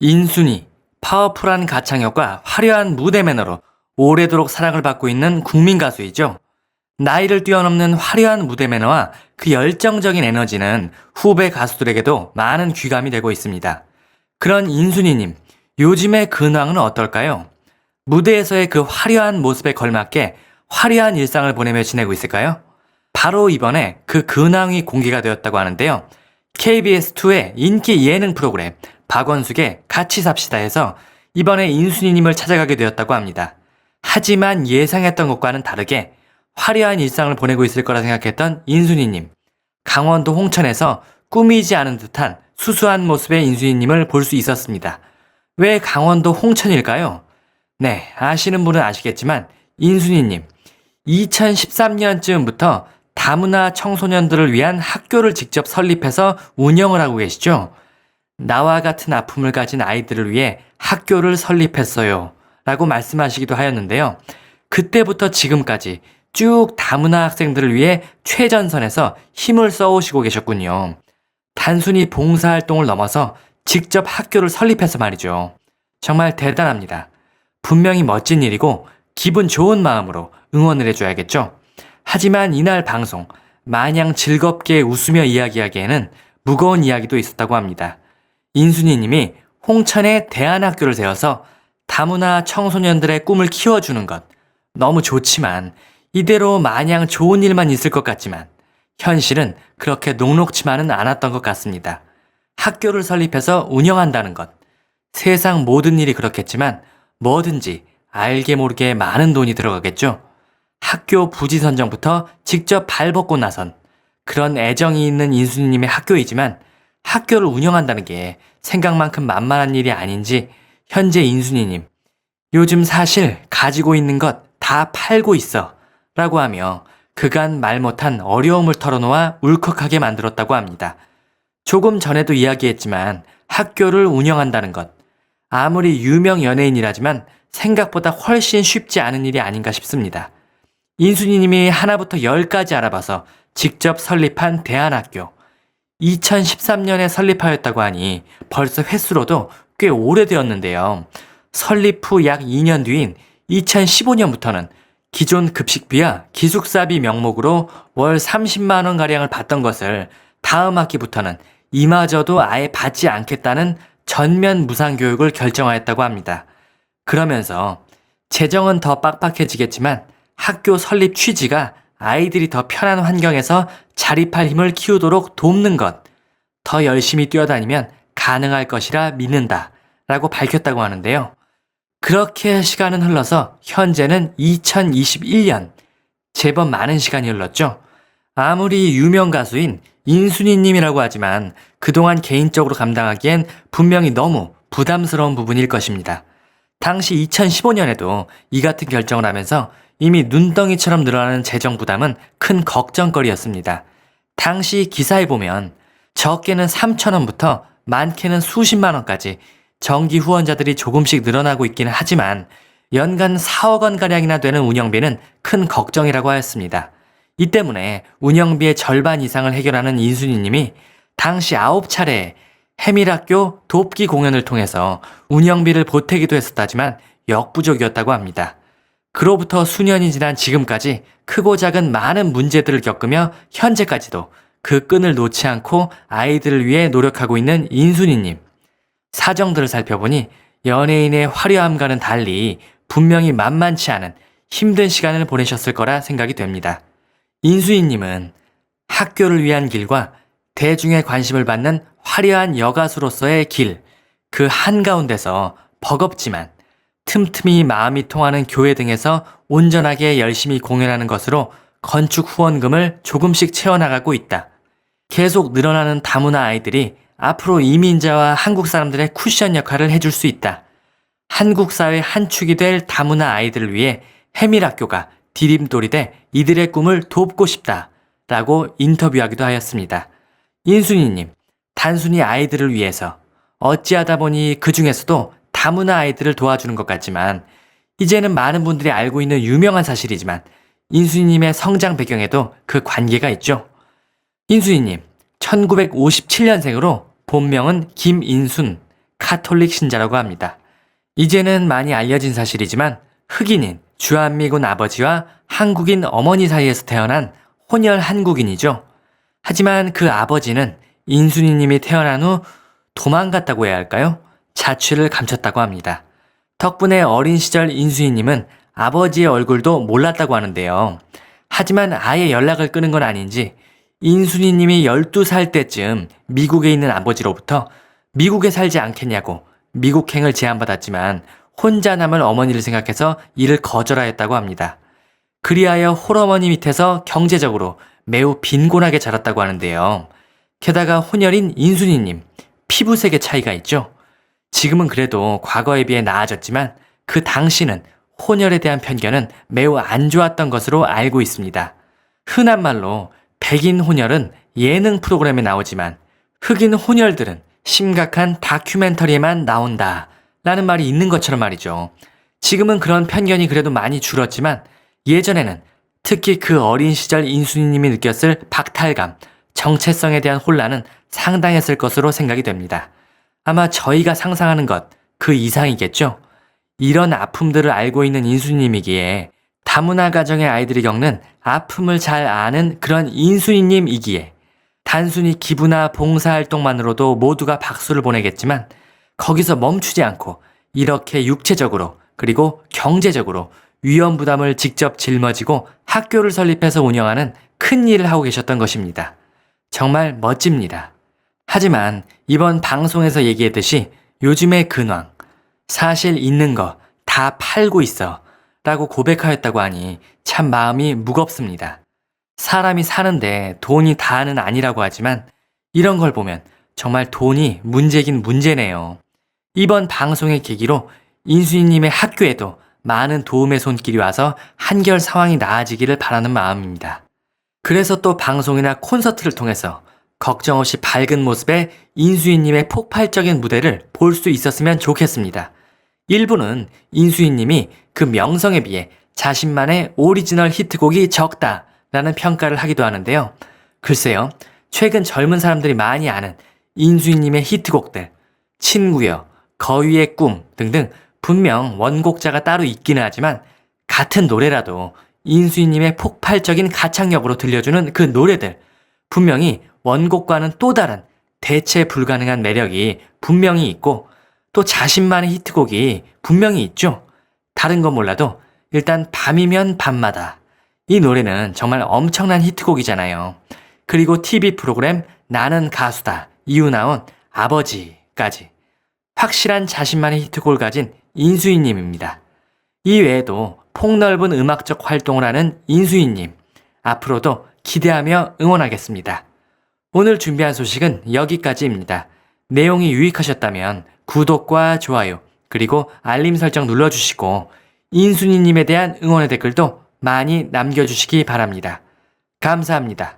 인순이, 파워풀한 가창력과 화려한 무대 매너로 오래도록 사랑을 받고 있는 국민 가수이죠. 나이를 뛰어넘는 화려한 무대 매너와 그 열정적인 에너지는 후배 가수들에게도 많은 귀감이 되고 있습니다. 그런 인순이님, 요즘의 근황은 어떨까요? 무대에서의 그 화려한 모습에 걸맞게 화려한 일상을 보내며 지내고 있을까요? 바로 이번에 그 근황이 공개가 되었다고 하는데요. KBS2의 인기 예능 프로그램 박원숙의 같이 삽시다에서 이번에 인순이님을 찾아가게 되었다고 합니다. 하지만 예상했던 것과는 다르게 화려한 일상을 보내고 있을 거라 생각했던 인순이님. 강원도 홍천에서 꾸미지 않은 듯한 수수한 모습의 인순이님을 볼 수 있었습니다. 왜 강원도 홍천일까요? 네, 아시는 분은 아시겠지만 인순이님 2013년쯤부터 다문화 청소년들을 위한 학교를 직접 설립해서 운영을 하고 계시죠. 나와 같은 아픔을 가진 아이들을 위해 학교를 설립했어요 라고 말씀하시기도 하였는데요. 그때부터 지금까지 쭉 다문화 학생들을 위해 최전선에서 힘을 써오시고 계셨군요. 단순히 봉사활동을 넘어서 직접 학교를 설립해서 말이죠. 정말 대단합니다. 분명히 멋진 일이고 기분 좋은 마음으로 응원을 해줘야겠죠. 하지만 이날 방송 마냥 즐겁게 웃으며 이야기하기에는 무거운 이야기도 있었다고 합니다. 인순이님이 홍천에 대안학교를 세워서 다문화 청소년들의 꿈을 키워주는 것 너무 좋지만 이대로 마냥 좋은 일만 있을 것 같지만 현실은 그렇게 녹록치만은 않았던 것 같습니다. 학교를 설립해서 운영한다는 것 세상 모든 일이 그렇겠지만 뭐든지 알게 모르게 많은 돈이 들어가겠죠. 학교 부지 선정부터 직접 발벗고 나선 그런 애정이 있는 인순이님의 학교이지만 학교를 운영한다는 게 생각만큼 만만한 일이 아닌지 현재 인순이님 요즘 사실 가지고 있는 것 다 팔고 있어 라고 하며 그간 말 못한 어려움을 털어놓아 울컥하게 만들었다고 합니다. 조금 전에도 이야기했지만 학교를 운영한다는 것 아무리 유명 연예인이라지만 생각보다 훨씬 쉽지 않은 일이 아닌가 싶습니다. 인순이님이 하나부터 10까지 알아봐서 직접 설립한 대안학교 2013년에 설립하였다고 하니 벌써 횟수로도 꽤 오래되었는데요. 설립 후 약 2년 뒤인 2015년부터는 기존 급식비와 기숙사비 명목으로 월 30만원가량을 받던 것을 다음 학기부터는 이마저도 아예 받지 않겠다는 전면 무상교육을 결정하였다고 합니다. 그러면서 재정은 더 빡빡해지겠지만 학교 설립 취지가 아이들이 더 편한 환경에서 자립할 힘을 키우도록 돕는 것, 더 열심히 뛰어다니면 가능할 것이라 믿는다 라고 밝혔다고 하는데요. 그렇게 시간은 흘러서 현재는 2021년, 제법 많은 시간이 흘렀죠. 아무리 유명 가수인 인순이님이라고 하지만 그동안 개인적으로 감당하기엔 분명히 너무 부담스러운 부분일 것입니다. 당시 2015년에도 이 같은 결정을 하면서 이미 눈덩이처럼 늘어나는 재정 부담은 큰 걱정거리였습니다. 당시 가사에 보면 적게는 3,000원부터 많게는 수십만 원까지 정기 후원자들이 조금씩 늘어나고 있기는 하지만 연간 4억 원가량이나 되는 운영비는 큰 걱정이라고 하였습니다. 이 때문에 운영비의 절반 이상을 해결하는 인순이님이 당시 9차례 해밀학교 돕기 공연을 통해서 운영비를 보태기도 했었다지만 역부족이었다고 합니다. 그로부터 수년이 지난 지금까지 크고 작은 많은 문제들을 겪으며 현재까지도 그 끈을 놓지 않고 아이들을 위해 노력하고 있는 인순이님. 사정들을 살펴보니 연예인의 화려함과는 달리 분명히 만만치 않은 힘든 시간을 보내셨을 거라 생각이 됩니다. 인순이님은 학교를 위한 길과 대중의 관심을 받는 화려한 여가수로서의 길, 그 한가운데서 버겁지만 틈틈이 마음이 통하는 교회 등에서 온전하게 열심히 공연하는 것으로 건축 후원금을 조금씩 채워나가고 있다. 계속 늘어나는 다문화 아이들이 앞으로 이민자와 한국 사람들의 쿠션 역할을 해줄 수 있다. 한국 사회의 한 축이 될 다문화 아이들을 위해 해밀학교가 디딤돌이 돼 이들의 꿈을 돕고 싶다. 라고 인터뷰하기도 하였습니다. 인순이님, 단순히 아이들을 위해서 어찌하다 보니 그 중에서도 다문화 아이들을 도와주는 것 같지만 이제는 많은 분들이 알고 있는 유명한 사실이지만 인순이님의 성장 배경에도 그 관계가 있죠. 인순이님, 1957년생으로 본명은 김인순, 카톨릭 신자라고 합니다. 이제는 많이 알려진 사실이지만 흑인인 주한미군 아버지와 한국인 어머니 사이에서 태어난 혼혈 한국인이죠. 하지만 그 아버지는 인순이님이 태어난 후 도망갔다고 해야 할까요? 자취를 감췄다고 합니다. 덕분에 어린 시절 인순이님은 아버지의 얼굴도 몰랐다고 하는데요. 하지만 아예 연락을 끊은 건 아닌지 인순이님이 12살 때쯤 미국에 있는 아버지로부터 미국에 살지 않겠냐고 미국행을 제안받았지만 혼자 남을 어머니를 생각해서 이를 거절하였다고 합니다. 그리하여 홀어머니 밑에서 경제적으로 매우 빈곤하게 자랐다고 하는데요. 게다가 혼혈인 인순이님, 피부색의 차이가 있죠. 지금은 그래도 과거에 비해 나아졌지만 그 당시는 혼혈에 대한 편견은 매우 안 좋았던 것으로 알고 있습니다. 흔한 말로 백인 혼혈은 예능 프로그램에 나오지만 흑인 혼혈들은 심각한 다큐멘터리에만 나온다 라는 말이 있는 것처럼 말이죠. 지금은 그런 편견이 그래도 많이 줄었지만 예전에는 특히 그 어린 시절 인순이님이 느꼈을 박탈감, 정체성에 대한 혼란은 상당했을 것으로 생각이 됩니다. 아마 저희가 상상하는 것 그 이상이겠죠? 이런 아픔들을 알고 있는 인순이님이기에 다문화 가정의 아이들이 겪는 아픔을 잘 아는 그런 인순이님이기에 단순히 기부나 봉사활동만으로도 모두가 박수를 보내겠지만 거기서 멈추지 않고 이렇게 육체적으로 그리고 경제적으로 위험 부담을 직접 짊어지고 학교를 설립해서 운영하는 큰 일을 하고 계셨던 것입니다. 정말 멋집니다. 하지만 이번 방송에서 얘기했듯이 요즘의 근황, 사실 있는 거 다 팔고 있어 라고 고백하였다고 하니 참 마음이 무겁습니다. 사람이 사는데 돈이 다는 아니라고 하지만 이런 걸 보면 정말 돈이 문제긴 문제네요. 이번 방송의 계기로 인순이님의 학교에도 많은 도움의 손길이 와서 한결 상황이 나아지기를 바라는 마음입니다. 그래서 또 방송이나 콘서트를 통해서 걱정 없이 밝은 모습의 인수인님의 폭발적인 무대를 볼 수 있었으면 좋겠습니다. 일부는 인수인님이 그 명성에 비해 자신만의 오리지널 히트곡이 적다라는 평가를 하기도 하는데요. 글쎄요, 최근 젊은 사람들이 많이 아는 인수인님의 히트곡들, 친구여, 거위의 꿈 등등 분명 원곡자가 따로 있기는 하지만 같은 노래라도 인수인님의 폭발적인 가창력으로 들려주는 그 노래들, 분명히 원곡과는 또 다른 대체 불가능한 매력이 분명히 있고 또 자신만의 히트곡이 분명히 있죠. 다른 건 몰라도 일단 밤이면 밤마다 이 노래는 정말 엄청난 히트곡이잖아요. 그리고 TV 프로그램 나는 가수다 이후 나온 아버지까지 확실한 자신만의 히트곡을 가진 인수인님입니다. 이 외에도 폭넓은 음악적 활동을 하는 인수인님, 앞으로도 기대하며 응원하겠습니다. 오늘 준비한 소식은 여기까지입니다. 내용이 유익하셨다면 구독과 좋아요 그리고 알림 설정 눌러주시고 인순이님에 대한 응원의 댓글도 많이 남겨주시기 바랍니다. 감사합니다.